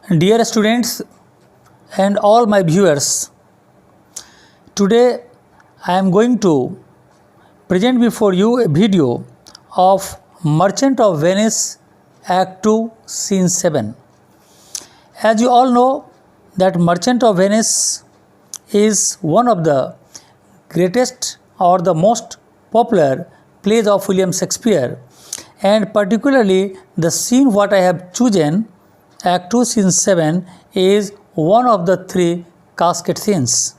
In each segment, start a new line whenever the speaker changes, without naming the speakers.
Dear students and all my viewers, today I am going to present before you a video of Merchant of Venice Act 2 Scene 7. As you all know that Merchant of Venice is one of the greatest or the most popular plays of William Shakespeare, and particularly the scene what I have chosen, Act 2 Scene 7, is one of the three casket scenes.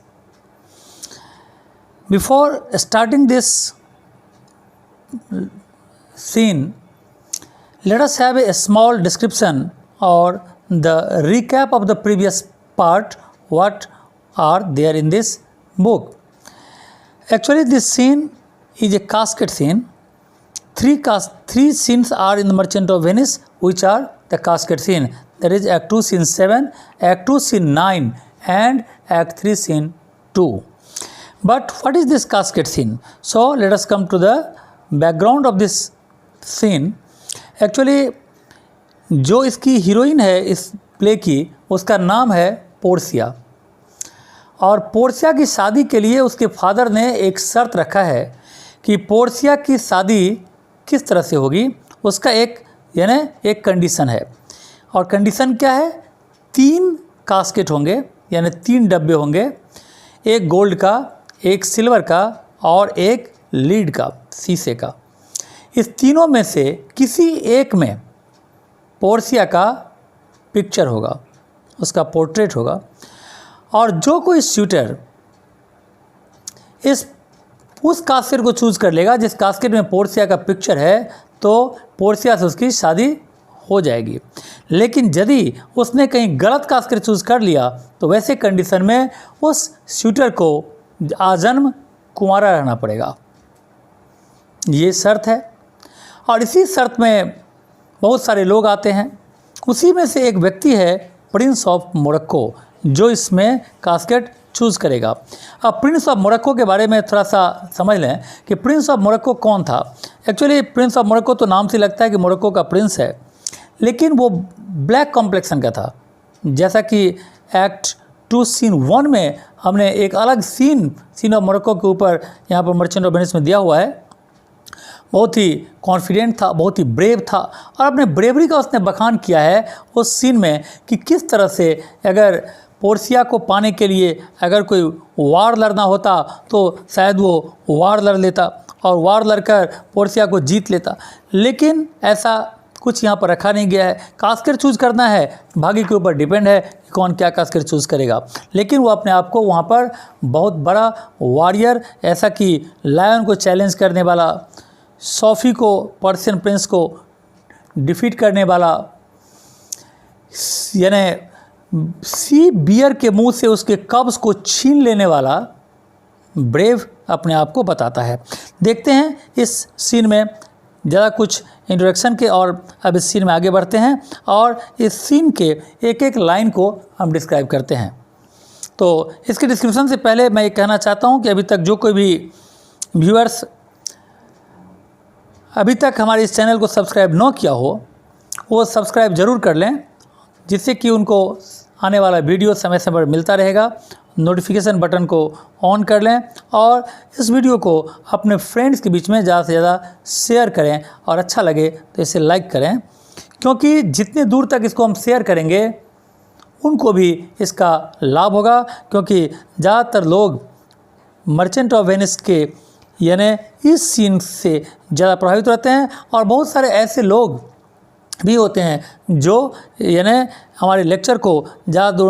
Before starting this scene, let us have a small description or the recap of the previous part, what are there in this book. Actually, this scene is a casket scene. Three scenes are in the Merchant of Venice, which are the casket scene. That is Act 2 Scene 7, Act 2 Scene 9 and Act 3 Scene 2. But what is this casket scene? So let us come to the background of this scene. Actually, जो इसकी heroine है इस play की, उसका नाम है Portia, और Portia की शादी के लिए उसके फादर ने एक शर्त रखा है कि पोर्सिया की शादी किस तरह से होगी, उसका एक कंडीशन है। और कंडीशन क्या है? 3 कास्केट होंगे, यानी 3 डब्बे होंगे, एक गोल्ड का, एक सिल्वर का और एक लीड का, शीशे का। इस तीनों में से किसी एक में पोर्सिया का पिक्चर होगा, उसका पोर्ट्रेट होगा, और जो कोई शूटर उस कास्केट को चूज़ कर लेगा जिस कास्केट में पोर्सिया का पिक्चर है, तो पोर्सिया से उसकी शादी हो जाएगी। लेकिन यदि उसने कहीं गलत कास्केट चूज़ कर लिया तो वैसे कंडीशन में उस शूटर को आजन्म कुंवारा रहना पड़ेगा। ये शर्त है, और इसी शर्त में बहुत सारे लोग आते हैं। उसी में से एक व्यक्ति है प्रिंस ऑफ मोरक्को, जो इसमें कास्केट चूज़ करेगा। अब प्रिंस ऑफ मोरक्को के बारे में थोड़ा सा समझ लें कि प्रिंस ऑफ मोरक्को कौन था। एक्चुअली प्रिंस ऑफ मोरक्को तो नाम से लगता है कि मोरक्को का प्रिंस है, लेकिन वो ब्लैक कॉम्प्लेक्शन का था। जैसा कि एक्ट 2 सीन 1 में हमने एक अलग सीन ऑफ मोरक्को के ऊपर यहाँ पर मर्चेंट ऑफ वेनिस में दिया हुआ है। बहुत ही कॉन्फिडेंट था, बहुत ही ब्रेव था, और अपने ब्रेवरी का उसने बखान किया है उस सीन में कि किस तरह से अगर पोर्सिया को पाने के लिए अगर कोई वार लड़ना होता तो शायद वो वार लड़ लेता और वार लड़कर पोर्सिया को जीत लेता। लेकिन ऐसा कुछ यहाँ पर रखा नहीं गया है। कास्केट चूज़ करना है, भाग्य के ऊपर डिपेंड है कि कौन क्या कास्केट चूज़ करेगा। लेकिन वो अपने आप को वहाँ पर बहुत बड़ा वॉरियर, ऐसा कि लायन को चैलेंज करने वाला, सोफी को, पर्शियन प्रिंस को डिफीट करने वाला, यानी सी बियर के मुंह से उसके कब्ज़ को छीन लेने वाला ब्रेव अपने आप को बताता है। देखते हैं इस सीन में ज़्यादा कुछ इंट्रोडक्शन के, और अब इस सीन में आगे बढ़ते हैं और इस सीन के एक एक लाइन को हम डिस्क्राइब करते हैं। तो इसके डिस्क्रिप्शन से पहले मैं ये कहना चाहता हूँ कि अभी तक जो कोई भी व्यूअर्स अभी तक हमारे इस चैनल को सब्सक्राइब न किया हो, वो सब्सक्राइब ज़रूर कर लें, जिससे कि उनको आने वाला वीडियो समय समय पर मिलता रहेगा। नोटिफिकेशन बटन को ऑन कर लें और इस वीडियो को अपने फ्रेंड्स के बीच में ज़्यादा से ज़्यादा शेयर करें, और अच्छा लगे तो इसे लाइक करें, क्योंकि जितने दूर तक इसको हम शेयर करेंगे उनको भी इसका लाभ होगा। क्योंकि ज़्यादातर लोग मर्चेंट ऑफ वेनिस के यानी इस सीन से ज़्यादा प्रभावित रहते हैं, और बहुत सारे ऐसे लोग भी होते हैं जो यानी हमारे लेक्चर को ज़्यादा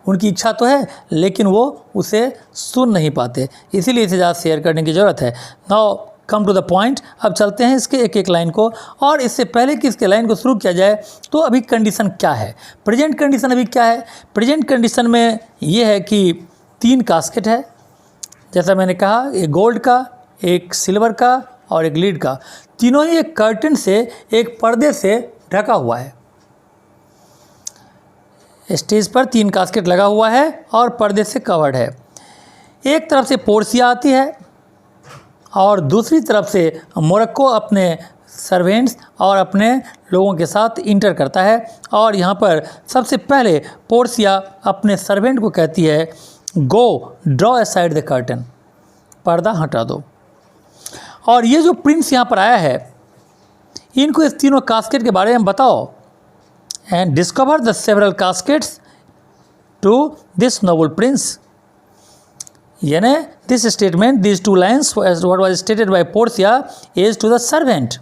उनकी इच्छा तो है लेकिन वो उसे सुन नहीं पाते, इसीलिए इसे ज़्यादा शेयर करने की ज़रूरत है। Now come to the point, अब चलते हैं इसके एक एक लाइन को। और इससे पहले कि इसके लाइन को शुरू किया जाए तो अभी कंडीशन क्या है, प्रेजेंट कंडीशन अभी क्या है। प्रेजेंट कंडीशन में ये है कि 3 कास्केट है, जैसा मैंने कहा, एक गोल्ड का, एक सिल्वर का और एक लीड का। तीनों ही एक कर्टन से, एक पर्दे से ढका हुआ है। स्टेज पर 3 कास्केट लगा हुआ है और पर्दे से कवर्ड है। एक तरफ से पोर्सिया आती है और दूसरी तरफ से मोरक्को अपने सर्वेंट्स और अपने लोगों के साथ इंटर करता है। और यहाँ पर सबसे पहले पोर्सिया अपने सर्वेंट को कहती है, गो ड्रॉ असाइड द कर्टन, पर्दा हटा दो। और ये जो प्रिंस यहाँ पर आया है, इनको इस तीनों कास्केट के बारे में बताओ, and discover the several caskets to this noble prince. यानी this statement, this two lines what was stated by Portia is to the servant,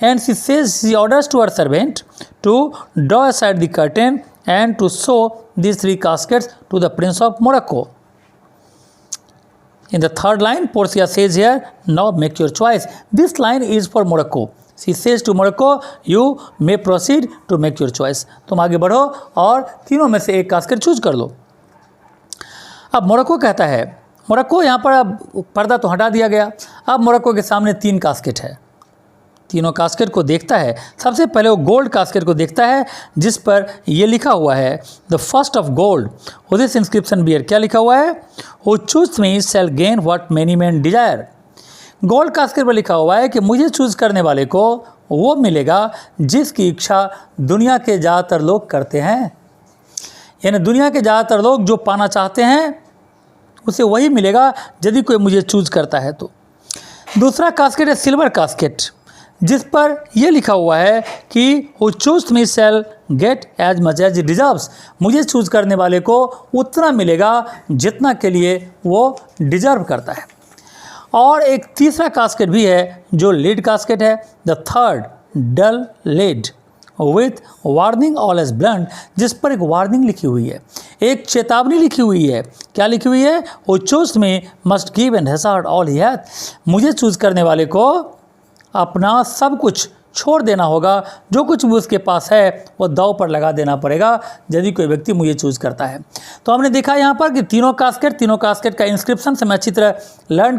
and she says she orders to her servant to draw aside the curtain and to show these 3 caskets to the Prince of Morocco. In the third line, Portia says here, now make your choice. This line is for Morocco. She says to Morocco, you may proceed to make your choice. तुम आगे बढ़ो और तीनों में से एक casket choose कर लो। अब मोरक्को कहता है, मोरक्को यहाँ पर अब पर्दा तो हटा दिया गया, अब मोरक्को के सामने 3 कास्केट है। तीनों कास्केट को देखता है। सबसे पहले वो गोल्ड कास्केट को देखता है जिस पर ये लिखा हुआ है, the first of gold with this inscription bear. क्या लिखा हुआ है? Who choose me shall gain what many man desire. Gold casket पर लिखा हुआ है कि मुझे चूज करने वाले को वो मिलेगा जिसकी इच्छा दुनिया के ज़्यादातर लोग करते हैं। यानी दुनिया के ज़्यादातर लोग जो पाना चाहते हैं उसे वही मिलेगा यदि कोई मुझे चूज करता है तो। दूसरा कास्केट है सिल्वर कास्केट, जिस पर यह लिखा हुआ है कि who choose me shall get as much as deserves. मुझे चूज करने वाले को उतना मिलेगा जितना के लिए वो डिजर्व करता है। और एक तीसरा कास्केट भी है जो लीड कास्केट है, the third dull lead with warning all as blunt, जिस पर एक वार्निंग लिखी हुई है, एक चेतावनी लिखी हुई है। क्या लिखी हुई है? Who choose me must give and hazard all he hath. मुझे चूज करने वाले को अपना सब कुछ छोड़ देना होगा, जो कुछ भी उसके पास है वो दांव पर लगा देना पड़ेगा यदि कोई व्यक्ति मुझे चूज़ करता है। तो हमने देखा यहाँ पर कि तीनों कास्केट का इंस्क्रिप्शन से मैं अच्छी तरह लर्न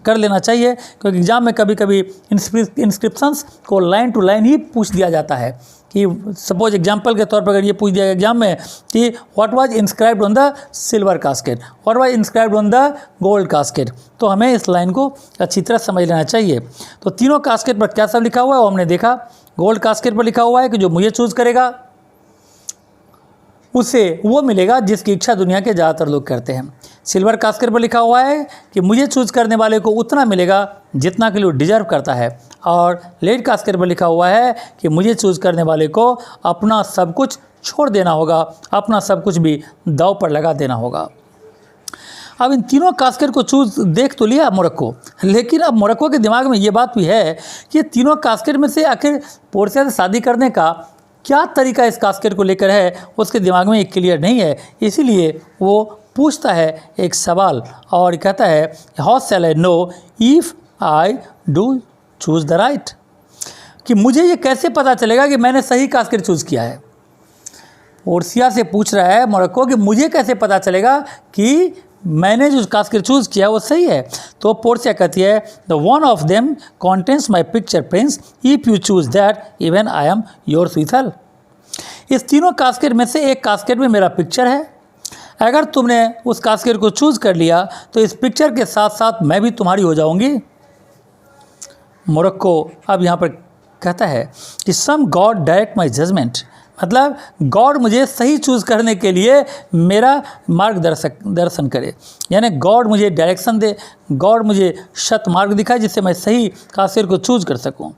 कर लेना चाहिए, क्योंकि एग्जाम में कभी कभी इंस्क्रिप्शंस को लाइन टू लाइन ही पूछ दिया जाता है। कि सपोज एग्जाम्पल के तौर पर अगर ये पूछ दिया गया एग्जाम में कि what was inscribed on the silver casket, what was inscribed on the gold casket, तो हमें इस लाइन को अच्छी तरह समझ लेना चाहिए। तो तीनों कास्केट पर क्या सब लिखा हुआ है वो हमने देखा। गोल्ड कास्केट पर लिखा हुआ है कि जो मुझे चूज़ करेगा उसे वो मिलेगा जिसकी इच्छा दुनिया के ज़्यादातर लोग करते हैं। सिल्वर कास्केट पर लिखा हुआ है कि मुझे चूज़ करने वाले को उतना मिलेगा जितना के लिए वो डिजर्व करता है। और लेड कास्केट पर लिखा हुआ है कि मुझे चूज़ करने वाले को अपना सब कुछ छोड़ देना होगा, अपना सब कुछ भी दांव पर लगा देना होगा। अब इन तीनों कास्केट को देख तो लिया मोरक्को, लेकिन अब मोरक्को के दिमाग में ये बात भी है कि तीनों कास्केट में से आखिर पोर्सिया से शादी करने का क्या तरीका इस कास्केट को लेकर है, उसके दिमाग में एक क्लियर नहीं है। इसीलिए वो पूछता है एक सवाल और कहता है, how shell I know if I do choose the right, कि मुझे ये कैसे पता चलेगा कि मैंने सही कास्केट चूज़ किया है। पोर्सिया से पूछ रहा है मोरक्को कि मुझे कैसे पता चलेगा कि मैंने जो कास्केट चूज़ किया वो सही है। तो पोर्सिया कहती है, the one of them contains my picture prince, if you choose that even I am yours withal. इस तीनों कास्केट में से एक कास्केट में मेरा पिक्चर है, अगर तुमने उस कास्केट को चूज़ कर लिया तो इस पिक्चर के साथ साथ मैं भी तुम्हारी हो जाऊंगी। मोरक्को अब यहाँ पर कहता है कि सम गॉड डायरेक्ट माई जजमेंट, मतलब गॉड मुझे सही चूज़ करने के लिए मेरा मार्गदर्शन करे, यानी गॉड मुझे डायरेक्शन दे, गॉड मुझे सत मार्ग दिखाए जिससे मैं सही कास्केट को चूज़ कर सकूं।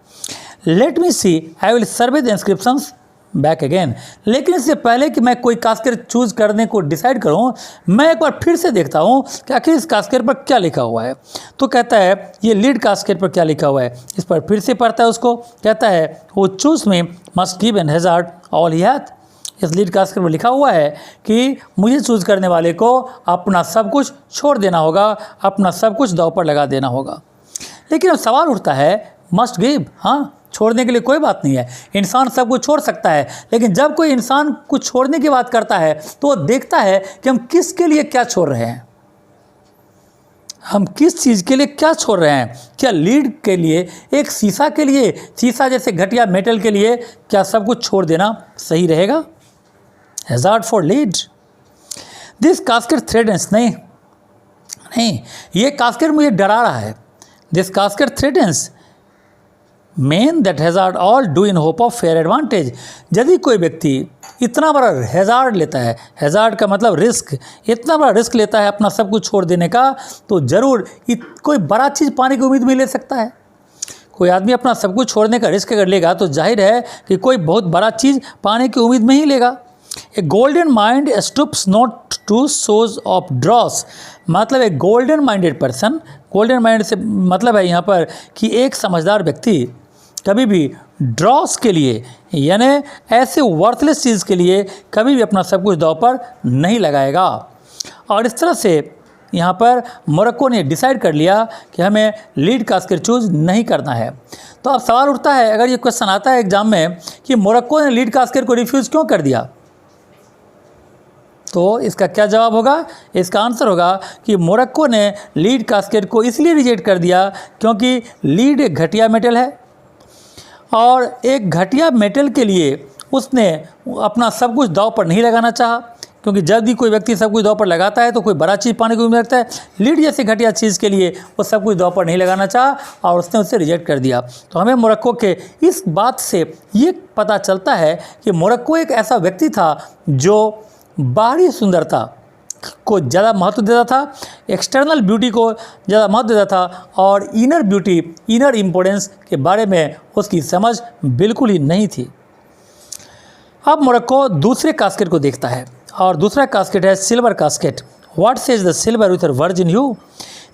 Let me see I will survey the inscriptions back again, लेकिन इससे पहले कि मैं कोई कास्केट चूज़ करने को डिसाइड करूं, मैं एक बार फिर से देखता हूं कि आखिर इस कास्केट पर क्या लिखा हुआ है। तो कहता है ये लीड कास्केट पर क्या लिखा हुआ है, इस पर फिर से पढ़ता है उसको। कहता है वो चूज़ में must give an hazard all he hath. इस लीड कास्केट पर लिखा हुआ है कि मुझे चूज़ करने वाले को अपना सब कुछ छोड़ देना होगा, अपना सब कुछ दांव पर लगा देना होगा। लेकिन अब सवाल उठता है, मस्ट गिव, हाँ छोड़ने के लिए कोई बात नहीं है, इंसान सब कुछ छोड़ सकता है, लेकिन जब कोई इंसान कुछ छोड़ने की बात करता है तो वो देखता है कि हम किसके लिए क्या छोड़ रहे हैं, हम किस चीज़ के लिए क्या छोड़ रहे हैं। क्या लीड के लिए, एक शीशा के लिए, शीशा जैसे घटिया मेटल के लिए क्या सब कुछ छोड़ देना सही रहेगा? Hazard for lead, this casket threatens, नहीं ये कास्केट मुझे डरा रहा है। This casket threatens main that hazard all do in hope of fair advantage. यदि कोई व्यक्ति इतना बड़ा हैज़ार्ड लेता है, हैज़ार्ड का मतलब रिस्क, इतना बड़ा रिस्क लेता है अपना सब कुछ छोड़ देने का, तो ज़रूर कोई बड़ा चीज़ पाने की उम्मीद भी ले सकता है। कोई आदमी अपना सब कुछ छोड़ने का रिस्क अगर लेगा तो जाहिर है कि कोई बहुत बड़ा चीज़ पाने की उम्मीद में ही लेगा। A golden mind stoops not to shows of dross, मतलब एक golden minded person, golden mind से मतलब है यहाँ पर कि एक समझदार व्यक्ति कभी भी ड्रॉस के लिए यानी ऐसे वर्थलेस चीज़ के लिए कभी भी अपना सब कुछ दांव पर नहीं लगाएगा। और इस तरह से यहाँ पर मोरक्को ने डिसाइड कर लिया कि हमें लीड कास्केट चूज़ नहीं करना है। तो अब सवाल उठता है, अगर ये क्वेश्चन आता है एग्जाम में कि मोरक्को ने लीड कास्केट को रिफ्यूज़ क्यों कर दिया, तो इसका क्या जवाब होगा? इसका आंसर होगा कि मोरक्को ने लीड कास्केट को इसलिए रिजेक्ट कर दिया क्योंकि लीड एक घटिया मेटल है और एक घटिया मेटल के लिए उसने अपना सब कुछ दांव पर नहीं लगाना चाहा, क्योंकि जब भी कोई व्यक्ति सब कुछ दांव पर लगाता है तो कोई बड़ा चीज़ पाने को उम्मीद रखता है। लीड जैसी घटिया चीज़ के लिए वो सब कुछ दांव पर नहीं लगाना चाहा और उसने उसे रिजेक्ट कर दिया। तो हमें मोरक्को के इस बात से ये पता चलता है कि मोरक्को एक ऐसा व्यक्ति था जो बाहरी सुंदरता को ज़्यादा महत्व देता था, एक्सटर्नल ब्यूटी को ज़्यादा महत्व देता था और इनर ब्यूटी, इनर इम्पोर्टेंस के बारे में उसकी समझ बिल्कुल ही नहीं थी। अब मोरक्को दूसरे कास्केट को देखता है और दूसरा कास्केट है silver casket. What says the silver with virgin hue,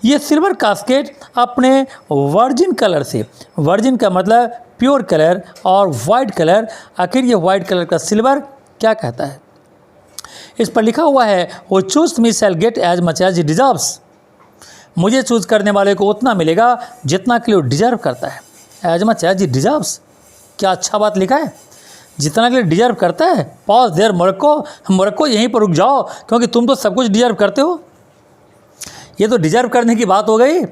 ये सिल्वर कास्केट अपने वर्जिन कलर से, वर्जिन का मतलब प्योर कलर और वाइट कलर, आखिर ये वाइट कलर का सिल्वर क्या कहता है? इस पर लिखा हुआ है वो choose me shall get as much as he deserves, मुझे चूज करने वाले को उतना मिलेगा जितना कि वो डिजर्व करता है। As much as he deserves, क्या अच्छा बात लिखा है, जितना के लिए डिजर्व करता है। पॉज देयर मोरक्को यहीं पर रुक जाओ, क्योंकि तुम तो सब कुछ डिजर्व करते हो। ये तो डिजर्व करने की बात हो गई,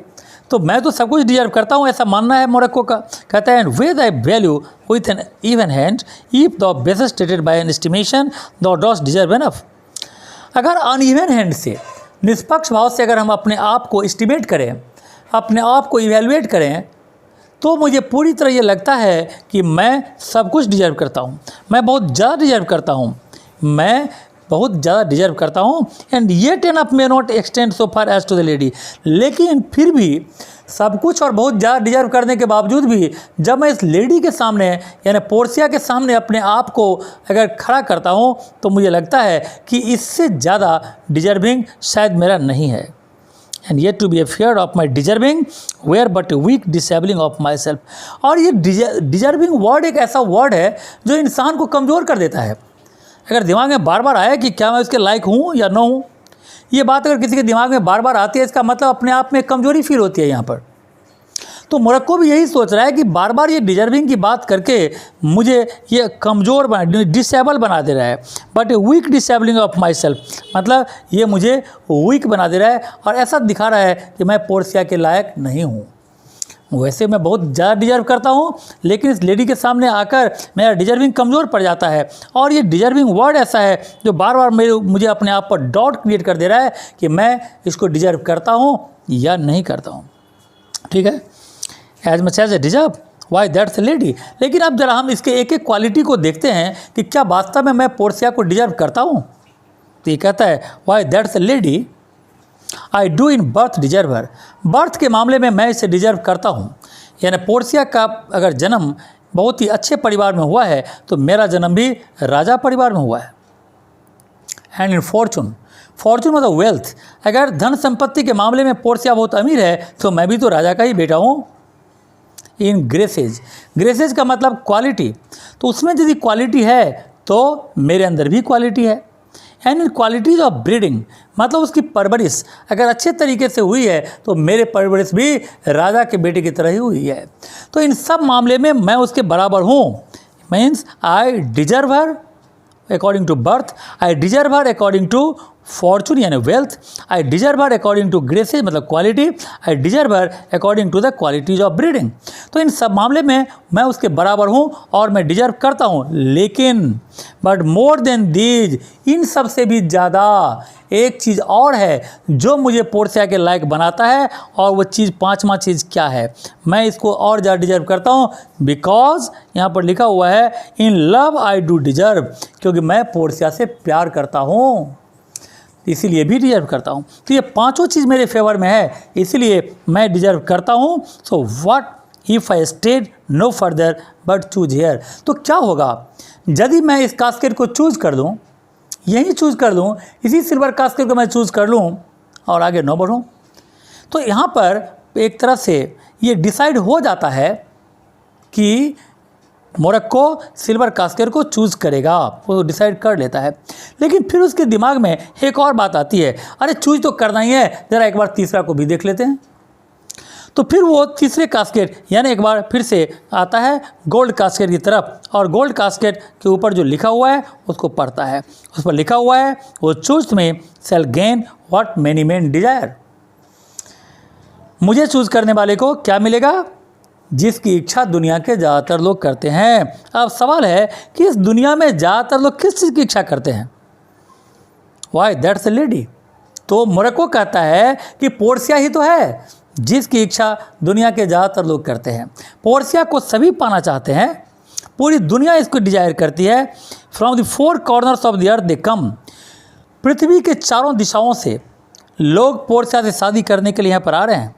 तो मैं तो सब कुछ डिजर्व करता हूँ, ऐसा मानना है मोरक्को का। कहता है weighed I value with an even hand if the basis stated by an estimation the dost deserve enough. अगर अनइवन हैंड से, निष्पक्ष भाव से अगर हम अपने आप को एस्टिमेट करें, अपने आप को इवैल्यूएट करें, तो मुझे पूरी तरह ये लगता है कि मैं सब कुछ डिजर्व करता हूँ, मैं बहुत ज़्यादा डिजर्व करता हूँ, मैं बहुत ज़्यादा डिजर्व करता हूँ। And yet enough may not extend so far as to the lady, लेकिन फिर भी सब कुछ और बहुत ज़्यादा डिजर्व करने के बावजूद भी जब मैं इस लेडी के सामने यानी पोर्सिया के सामने अपने आप को अगर खड़ा करता हूँ तो मुझे लगता है कि इससे ज़्यादा डिजर्विंग शायद मेरा नहीं है। And yet to be afeard of my deserving were but weak disabling of myself. और ये डिजर्विंग वर्ड एक ऐसा वर्ड है जो इंसान को कमज़ोर कर देता है। अगर दिमाग में बार बार आए कि क्या मैं उसके लायक हूँ या न हूँ, ये बात अगर किसी के दिमाग में बार बार आती है, इसका मतलब अपने आप में कमजोरी फील होती है यहाँ पर। तो मोरक्को भी यही सोच रहा है कि बार बार ये डिजर्विंग की बात करके मुझे ये कमज़ोर डिसेबल बना दे रहा है, but weak disabling of myself, मतलब ये मुझे वीक बना दे रहा है और ऐसा दिखा रहा है कि मैं पोर्सिया के लायक नहीं हूँ। वैसे मैं बहुत ज़्यादा डिजर्व करता हूँ, लेकिन इस लेडी के सामने आकर मेरा डिजर्विंग कमज़ोर पड़ जाता है। और ये डिजर्विंग वर्ड ऐसा है जो बार बार मुझे अपने आप पर डाउट क्रिएट कर दे रहा है कि मैं इसको डिजर्व करता हूँ या नहीं करता हूँ। ठीक है, as much as a deserve why that's a lady. लेकिन अब जरा हम इसके एक एक क्वालिटी को देखते हैं कि क्या वास्तव में मैं पोर्सिया को डिजर्व करता हूँ। तो ये कहता है why that's a lady I do in birth deserve her, birth के मामले में मैं इसे डिजर्व करता हूँ। यानी पोर्सिया का अगर जन्म बहुत ही अच्छे परिवार में हुआ है तो मेरा जन्म भी राजा परिवार में हुआ है। एंड इन फॉर्चून, फॉर्चून मतलब वेल्थ, अगर धन संपत्ति के मामले में पोर्सिया बहुत अमीर है तो मैं भी तो राजा का ही बेटा हूँ। इन ग्रेसेज, ग्रेसेज का मतलब क्वालिटी, तो उसमें यदि क्वालिटी है तो मेरे अंदर भी क्वालिटी है। And in qualities of breeding, मतलब उसकी परवरिश अगर अच्छे तरीके से हुई है तो मेरे परवरिश भी राजा के बेटे की तरह ही हुई है। तो इन सब मामले में मैं उसके बराबर हूँ। Means I deserve her according to birth, I deserve her according to fortune यानी wealth, I deserve her according to graces मतलब quality, I deserve her according to the qualities of breeding. तो इन सब मामले में मैं उसके बराबर हूँ और मैं डिजर्व करता हूँ, लेकिन बट मोर देन दीज, इन सब से भी ज़्यादा एक चीज़ और है जो मुझे पोर्सिया के लायक बनाता है, और वो चीज़ पांचवा चीज़ क्या है, मैं इसको और ज़्यादा डिजर्व करता हूँ, बिकॉज यहाँ पर लिखा हुआ है in love I do deserve, क्योंकि मैं पोर्सिया से प्यार करता हूँ, इसीलिए भी डिजर्व करता हूँ। तो ये पांचों चीज़ मेरे फेवर में है, इसीलिए मैं डिजर्व करता हूँ। So what if I stayed no further but choose here, तो क्या होगा यदि मैं इस कास्केट को चूज़ कर दूँ, यही चूज़ कर दूँ, इसी सिल्वर कास्केट को मैं चूज़ कर लूँ और आगे न बढ़ूँ, तो यहाँ पर एक तरह से ये डिसाइड हो जाता है कि मोरक्को सिल्वर कास्केट को चूज़ करेगा, वो डिसाइड कर लेता है। लेकिन फिर उसके दिमाग में एक और बात आती है, अरे चूज़ तो करना ही है, ज़रा एक बार तीसरा को भी देख लेते हैं। तो फिर वो तीसरे कास्केट यानी एक बार फिर से आता है गोल्ड कास्केट की तरफ, और गोल्ड कास्केट के ऊपर जो लिखा हुआ है उसको पढ़ता है। उस पर लिखा हुआ है वो choose me shall gain what many men desire, मुझे चूज़ करने वाले को क्या मिलेगा, जिसकी इच्छा दुनिया के ज़्यादातर लोग करते हैं। अब सवाल है कि इस दुनिया में ज़्यादातर लोग किस चीज़ की इच्छा करते हैं, वाई दैट्स अ लेडी। तो मोरक्को कहता है कि पोर्सिया ही तो है जिसकी इच्छा दुनिया के ज़्यादातर लोग करते हैं। पोर्सिया को सभी पाना चाहते हैं, पूरी दुनिया इसको डिजायर करती है। From the four corners of the earth they come, पृथ्वी के चारों दिशाओं से लोग पोर्सिया से शादी करने के लिए यहाँ पर आ रहे हैं।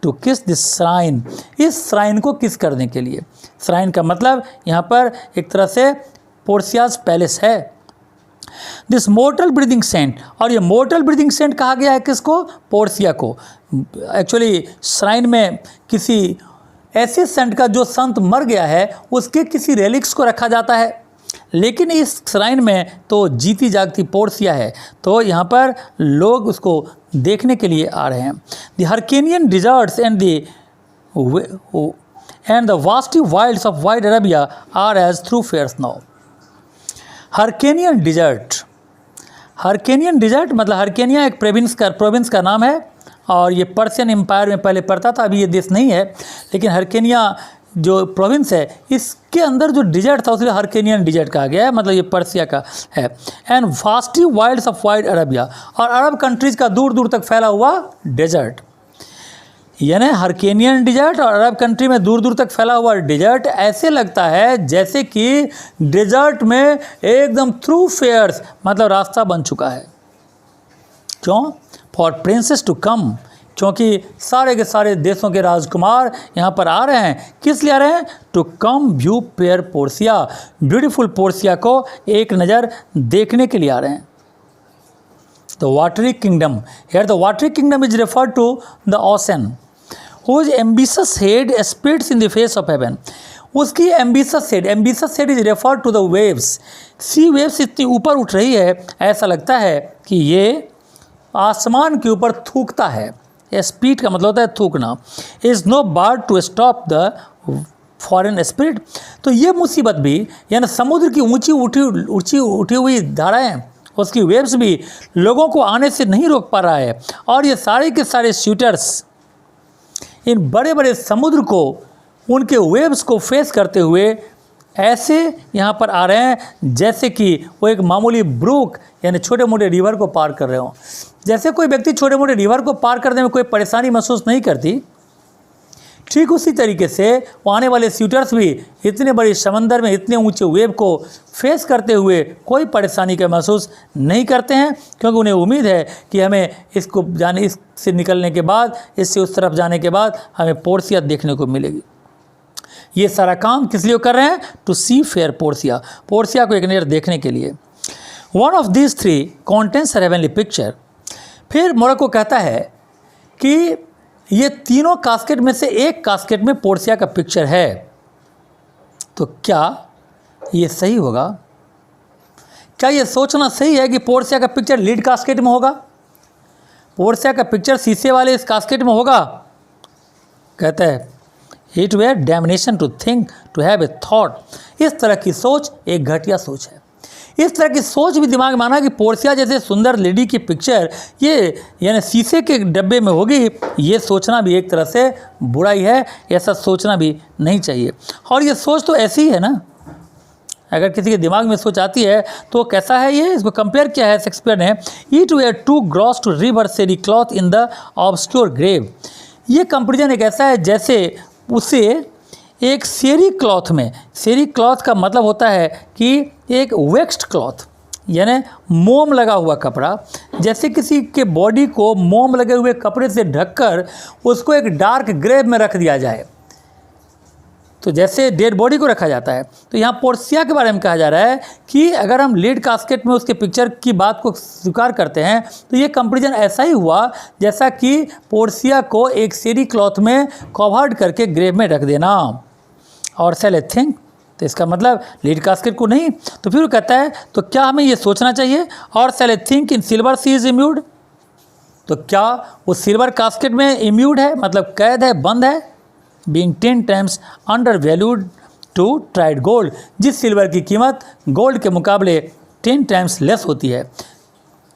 टू किस दिस श्राइन, इस श्राइन को किस करने के लिए, श्राइन का मतलब यहाँ पर एक तरह से पोर्सियाज पैलेस है। दिस मोर्टल ब्रीदिंग सेंट, और ये मोर्टल ब्रीदिंग सेंट कहा गया है किसको, पोर्सिया को। एक्चुअली श्राइन में किसी ऐसे सेंट का जो संत मर गया है उसके किसी रेलिक्स को रखा जाता है, लेकिन इस श्राइन में तो जीती जागती पोर्सिया है, तो यहाँ पर लोग उसको देखने के लिए आ रहे हैं। The Hyrcanian deserts and the vasty wilds of wide Arabia are as through fares now. Hyrcanian desert मतलब हरकेनिया एक प्रोविंस का नाम है, और ये पर्शियन एम्पायर में पहले पड़ता था, अभी ये देश नहीं है, लेकिन हरकेनिया जो प्रोविंस है इसके अंदर जो डिजर्ट था उसे हरकेनियन डिजर्ट कहा गया है, मतलब ये पर्सिया का है। And vasty wilds of wide Arabia, और अरब कंट्रीज़ का दूर दूर तक फैला हुआ डेजर्ट, यानी हरकेनियन डिजर्ट और अरब कंट्री में दूर दूर तक फैला हुआ डिजर्ट ऐसे लगता है जैसे कि डेजर्ट में एकदम थ्रू फेयर्स मतलब रास्ता बन चुका है। क्यों, फॉर प्रिंसेस टू कम, क्योंकि सारे के सारे देशों के राजकुमार यहाँ पर आ रहे हैं, किस लिए आ रहे हैं, to come view fair Portia, beautiful Portia को एक नज़र देखने के लिए आ रहे हैं। The watery kingdom, here the watery kingdom is referred to the ocean whose ambitious head spits in the face of heaven, उसकी ambitious head is refer to the waves, sea waves इतनी ऊपर उठ रही है ऐसा लगता है कि ये आसमान के ऊपर थूकता है, स्पीड का मतलब होता है थूकना। Is no bird to stop the foreign spirit, तो ये मुसीबत भी यानी समुद्र की ऊंची उठी हुई धाराएं, उसकी वेव्स भी लोगों को आने से नहीं रोक पा रहा है, और ये सारे के सारे शूटर्स इन बड़े बड़े समुद्र को उनके वेव्स को फेस करते हुए ऐसे यहाँ पर आ रहे हैं जैसे कि वो एक मामूली ब्रूक यानी छोटे मोटे रिवर को पार कर रहे हों। जैसे कोई व्यक्ति छोटे मोटे रिवर को पार करने में कोई परेशानी महसूस नहीं करती, ठीक उसी तरीके से वो आने वाले शूटर्स भी इतने बड़े समंदर में इतने ऊंचे वेव को फेस करते हुए कोई परेशानी का महसूस नहीं करते हैं, क्योंकि उन्हें उम्मीद है कि हमें इससे निकलने के बाद, इससे उस तरफ जाने के बाद हमें पोर्सिया देखने को मिलेगी। ये सारा काम किस लिए कर रहे हैं, to see fair Portia, Portia को एक नज़र देखने के लिए। One of this three contents heavenly picture, फिर मोरक्को कहता है कि ये तीनों कास्केट में से एक कास्केट में पोर्सिया का पिक्चर है, तो क्या ये सही होगा, क्या ये सोचना सही है कि पोर्सिया का पिक्चर लीड कास्केट में होगा, पोर्सिया का पिक्चर शीशे वाले इस कास्केट में होगा। कहता है it were damnation to think to have a thought, इस तरह की सोच एक घटिया सोच है। इस तरह की सोच भी दिमाग में आना कि पोर्सिया जैसे सुंदर लेडी की पिक्चर ये यानी शीशे के डब्बे में होगी, ये सोचना भी एक तरह से बुराई है, ऐसा सोचना भी नहीं चाहिए। और ये सोच तो ऐसी है ना, अगर किसी के दिमाग में सोच आती है तो कैसा है ये, इसको कंपेयर किया है शेक्सपियर ने, it were too gross to रिवर cerecloth in the obscure grave. ये कंपेरिजन एक ऐसा है जैसे उसे एक सेरी क्लॉथ में, सेरी क्लॉथ का मतलब होता है कि एक वेक्स्ड क्लॉथ यानी मोम लगा हुआ कपड़ा, जैसे किसी के बॉडी को मोम लगे हुए कपड़े से ढककर उसको एक डार्क ग्रेव में रख दिया जाए, तो जैसे डेड बॉडी को रखा जाता है, तो यहाँ पोर्सिया के बारे में कहा जा रहा है कि अगर हम लीड कास्केट में उसके पिक्चर की बात को स्वीकार करते हैं तो ये कंपेरिजन ऐसा ही हुआ जैसा कि पोर्सिया को एक सेरी क्लॉथ में कवर्ड करके ग्रेव में रख देना। और सेल ए थिंक, तो इसका मतलब लीड कास्केट को नहीं, तो फिर वो कहता है तो क्या हमें ये सोचना चाहिए, और shall I think in silver she is immured, तो क्या वो सिल्वर कास्केट में इम्यूड है, मतलब कैद है, बंद है, being 10 times undervalued to tried gold, जिस सिल्वर की कीमत गोल्ड के मुकाबले 10 टाइम्स लेस होती है,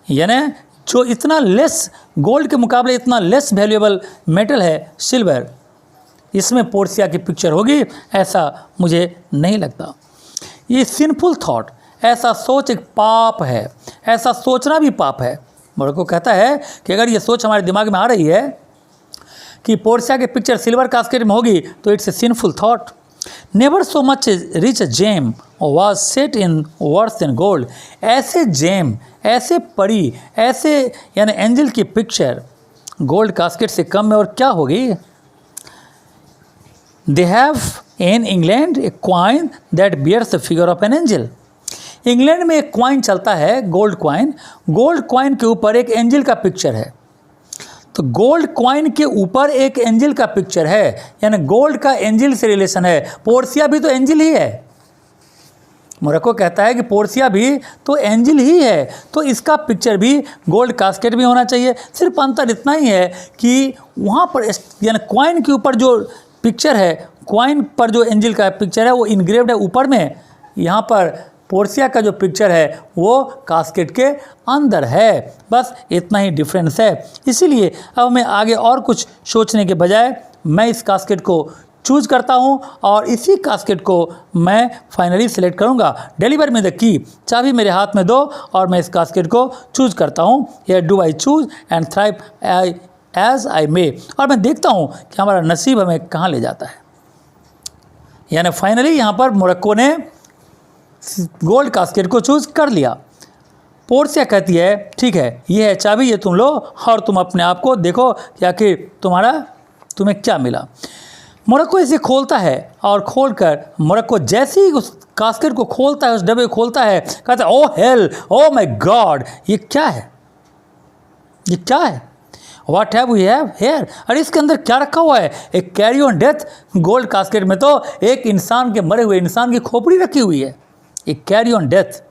यानी जो इतना लेस गोल्ड के मुकाबले इतना लेस वैल्यूएबल मेटल है सिल्वर, इसमें पोर्सिया की पिक्चर होगी, ऐसा मुझे नहीं लगता। ये सिंफुल थॉट, ऐसा सोच एक पाप है, ऐसा सोचना भी पाप है। मोरक्को कहता है कि अगर ये सोच हमारे दिमाग में आ रही है कि पोर्सिया की पिक्चर सिल्वर कास्केट में होगी तो it's a sinful thought. Never so much rich gem was set in worse than gold. ऐसे जेम, ऐसे परी, ऐसे यानी एंजल की पिक्चर गोल्ड कास्केट से कम में और क्या होगी। They have in England a coin that bears the figure of an angel. England में एक क्वाइन चलता है, गोल्ड क्वाइन। गोल्ड क्वाइन के ऊपर एक एंजल का पिक्चर है, तो गोल्ड क्वाइन के ऊपर एक एंजल का पिक्चर है, यानी गोल्ड का एंजल से रिलेशन है। पोर्सिया भी तो एंजल ही है। मोरक्को कहता है कि पोर्सिया भी तो एंजल ही है, तो इसका पिक्चर भी गोल्ड कास्केट में होना चाहिए। सिर्फ अंतर इतना ही है कि वहाँ पर यानी क्वाइन के ऊपर जो पिक्चर है, क्वाइन पर जो एंजल का पिक्चर है वो इनग्रेव्ड है ऊपर में, यहाँ पर पोर्सिया का जो पिक्चर है वो कास्केट के अंदर है। बस इतना ही डिफरेंस है। इसीलिए अब हमें आगे और कुछ सोचने के बजाय मैं इस कास्केट को चूज करता हूँ और इसी कास्केट को मैं फाइनली सिलेक्ट करूँगा। डिलीवर में द की, चाबी मेरे हाथ में दो और मैं इस कास्केट को चूज करता हूँ। Here do I choose and thrive as I may, और मैं देखता हूँ कि हमारा नसीब हमें कहाँ ले जाता है। यानी फाइनली यहाँ पर मोरक्को ने गोल्ड कास्केट को चूज कर लिया। पोर्सिया कहती है ठीक है, ये है चाबी, ये तुम लो और तुम अपने आप को देखो कि आखिर तुम्हें क्या मिला। मोरक्को इसे खोलता है और खोलकर मोरक्को जैसे ही उस कास्केट को खोलता है, उस डब्बे को खोलता है, कहता है O hell, O my god, ये क्या है, ये क्या है, what have we have here. अरे इसके अंदर क्या रखा हुआ है, एक carrion death. Gold casket में तो एक इंसान के, मरे हुए इंसान की खोपड़ी रखी हुई है, एक carrion death.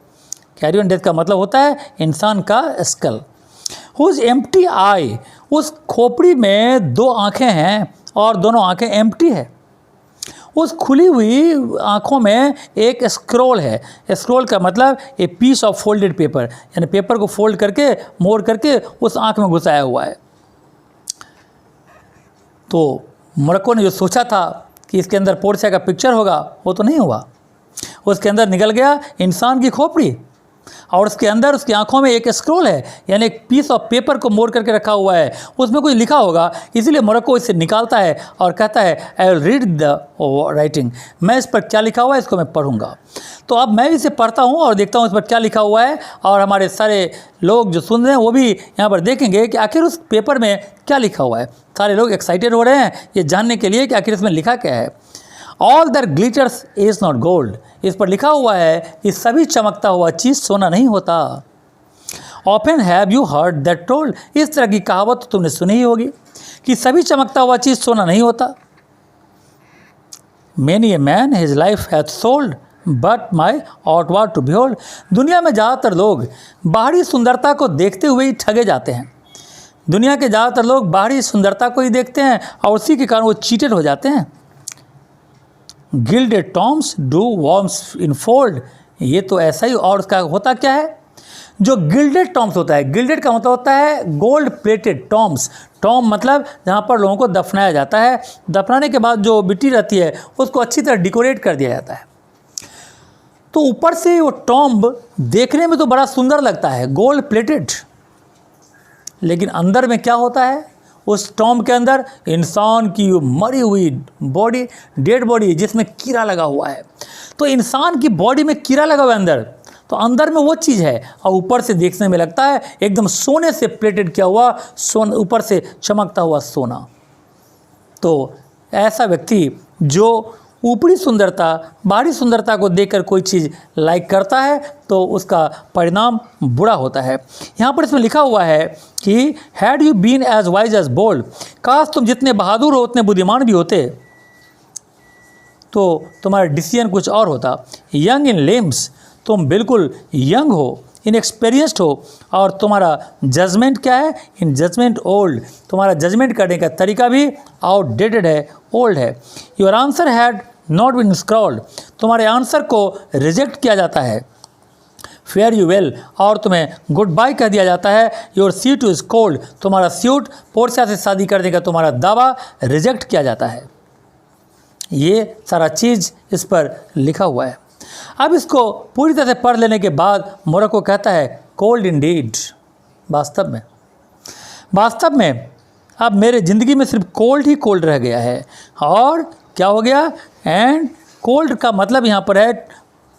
Carry on death का मतलब होता है इंसान का स्कल। हुज एम्प्टी आई, उस खोपड़ी में दो आंखें हैं और दोनों आंखें एम्प्टी है। उस खुली हुई आंखों में एक स्क्रोल है। स्क्रोल का मतलब a piece of folded paper, यानी पेपर को फोल्ड करके मोड़ करके उस आंख में घुसाया हुआ है। तो मोरक्को ने जो सोचा था कि इसके अंदर पोर्सिया का पिक्चर होगा वो तो नहीं हुआ। उसके अंदर निकल गया इंसान की खोपड़ी और उसके अंदर उसकी आंखों में एक स्क्रोल है, यानी एक पीस ऑफ पेपर को मोड़ करके रखा हुआ है, उसमें कुछ लिखा होगा। इसीलिए मोरक्को इसे निकालता है और कहता है I will read the writing, मैं इस पर क्या लिखा हुआ है इसको मैं पढ़ूंगा। तो अब मैं भी इसे पढ़ता हूँ और देखता हूँ इस पर क्या लिखा हुआ है, और हमारे सारे लोग जो सुन रहे हैं वो भी यहाँ पर देखेंगे कि आखिर उस पेपर में क्या लिखा हुआ है। सारे लोग एक्साइटेड हो रहे हैं ये जानने के लिए कि आखिर इसमें लिखा क्या है। All that glitters is not gold, इस पर लिखा हुआ है कि सभी चमकता हुआ चीज़ सोना नहीं होता। Often have you heard that told, इस तरह की कहावत तो तुमने सुनी ही होगी कि सभी चमकता हुआ चीज़ सोना नहीं होता। Many a man his life hath sold but my outward to behold, दुनिया में ज़्यादातर लोग बाहरी सुंदरता को देखते हुए ही ठगे जाते हैं। दुनिया के ज़्यादातर लोग बाहरी सुंदरता को ही देखते हैं और उसी के कारण वो चीटेड हो जाते हैं। Gilded Tom's do worms in fold, ये तो ऐसा ही, और उसका होता क्या है, जो गिल्डेड टॉम्स होता है, गिल्डेड का मतलब होता है गोल्ड प्लेटेड टॉम्स। टॉम मतलब जहाँ पर लोगों को दफनाया जाता है, दफनाने के बाद जो मिट्टी रहती है उसको अच्छी तरह डेकोरेट कर दिया जाता है। तो ऊपर से वो टॉम्ब देखने में तो बड़ा सुंदर लगता है, गोल्ड प्लेटेड, लेकिन अंदर में क्या होता है, उस टॉम्ब के अंदर इंसान की मरी हुई बॉडी, डेड बॉडी जिसमें कीड़ा लगा हुआ है। तो इंसान की बॉडी में कीड़ा लगा हुआ है अंदर, तो अंदर में वो चीज़ है, और ऊपर से देखने में लगता है एकदम सोने से प्लेटेड किया हुआ, ऊपर से चमकता हुआ सोना। तो ऐसा व्यक्ति जो ऊपरी सुंदरता, बाहरी सुंदरता को देखकर कोई चीज़ लाइक करता है तो उसका परिणाम बुरा होता है। यहाँ पर इसमें लिखा हुआ है कि had you been as wise as bold, काश तुम जितने बहादुर हो उतने बुद्धिमान भी होते तो तुम्हारा डिसीजन कुछ और होता। यंग इन लिम्स, तुम बिल्कुल यंग हो, इनएक्सपीरियंस्ड हो, और तुम्हारा जजमेंट क्या है, इन जजमेंट ओल्ड, तुम्हारा जजमेंट करने का तरीका भी आउटडेटेड है, ओल्ड है। Your answer had not been scrolled, तुम्हारे आंसर को रिजेक्ट किया जाता है। फेयर यू वेल, और तुम्हें गुड बाय कह दिया जाता है। योर सूट इज कोल्ड, तुम्हारा सूट, पोर्सिया से शादी करने का तुम्हारा दावा रिजेक्ट किया जाता है। ये सारा चीज़ इस पर लिखा हुआ है। अब इसको पूरी तरह से पढ़ लेने के बाद मोरक्को कहता है कोल्ड इंडीड, वास्तव में अब मेरे ज़िंदगी में सिर्फ कोल्ड ही कोल्ड रह गया है। और क्या हो गया, एंड कोल्ड का मतलब यहाँ पर है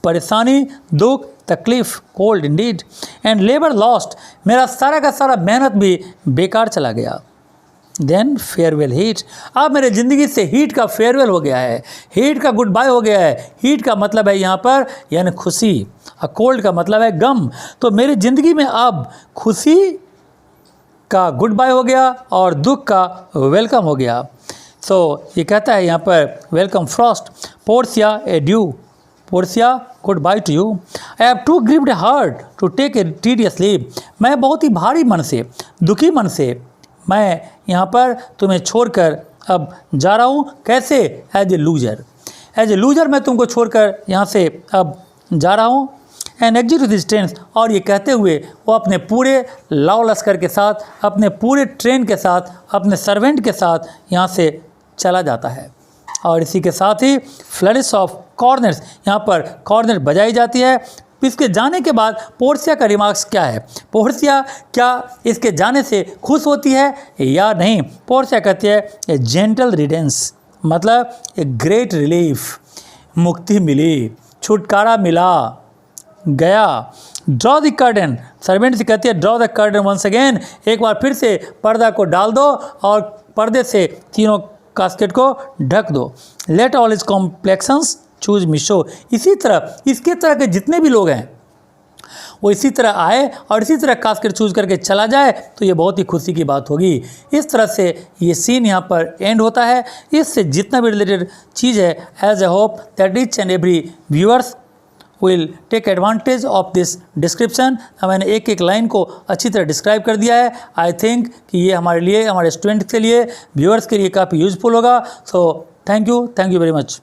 परेशानी, दुख, तकलीफ, cold Indeed. And labour lost, मेरा सारा का सारा मेहनत भी बेकार चला गया। देन फेयरवेल हीट, अब मेरे ज़िंदगी से हीट का फेयरवेल हो गया है, हीट का गुड बाय हो गया है। हीट का मतलब है यहाँ पर यानी खुशी, और कोल्ड का मतलब है गम। तो मेरी ज़िंदगी में अब खुशी का गुड बाय हो गया और दुख का वेलकम हो गया। सो ये कहता है यहाँ पर welcome frost, Portia adieu, Portia good bye to you. I have too grieved heart to take a tedious leave, मैं बहुत ही भारी मन से, दुखी मन से मैं यहाँ पर तुम्हें छोड़कर अब जा रहा हूँ। कैसे, एज ए लूजर मैं तुमको छोड़कर यहाँ से अब जा रहा हूँ। एंड एग्जिट विद स्ट्रेंथ, और ये कहते हुए वो अपने पूरे लाव लश्कर के साथ, अपने पूरे ट्रेन के साथ, अपने सर्वेंट के साथ यहाँ से चला जाता है। और इसी के साथ ही फ्लरिश ऑफ कॉर्नेट्स, यहाँ पर कॉर्नेट बजाई जाती है। इसके जाने के बाद पोर्सिया का रिमार्क्स क्या है, पोर्सिया क्या इसके जाने से खुश होती है या नहीं। पोर्सिया कहती है ए जेंटल रिडेंस, मतलब ए ग्रेट रिलीफ, मुक्ति मिली, छुटकारा मिला गया। ड्रॉ द कर्टन, सर्वेंट से कहती है draw the curtain once again, एक बार फिर से पर्दा को डाल दो और पर्दे से तीनों कास्केट को ढक दो। Let all his complexions choose me so, इसी तरह इसके तरह के जितने भी लोग हैं वो इसी तरह आए और इसी तरह कास्केट चूज करके चला जाए तो ये बहुत ही खुशी की बात होगी। इस तरह से ये सीन यहाँ पर एंड होता है। इससे जितना भी रिलेटेड चीज़ है, as a hope that each and every viewers will take advantage of this description. मैंने एक एक लाइन को अच्छी तरह डिस्क्राइब कर दिया है। आई थिंक कि ये हमारे लिए, हमारे स्टूडेंट्स के लिए, व्यूअर्स के लिए काफ़ी यूजफुल होगा। So thank you very much.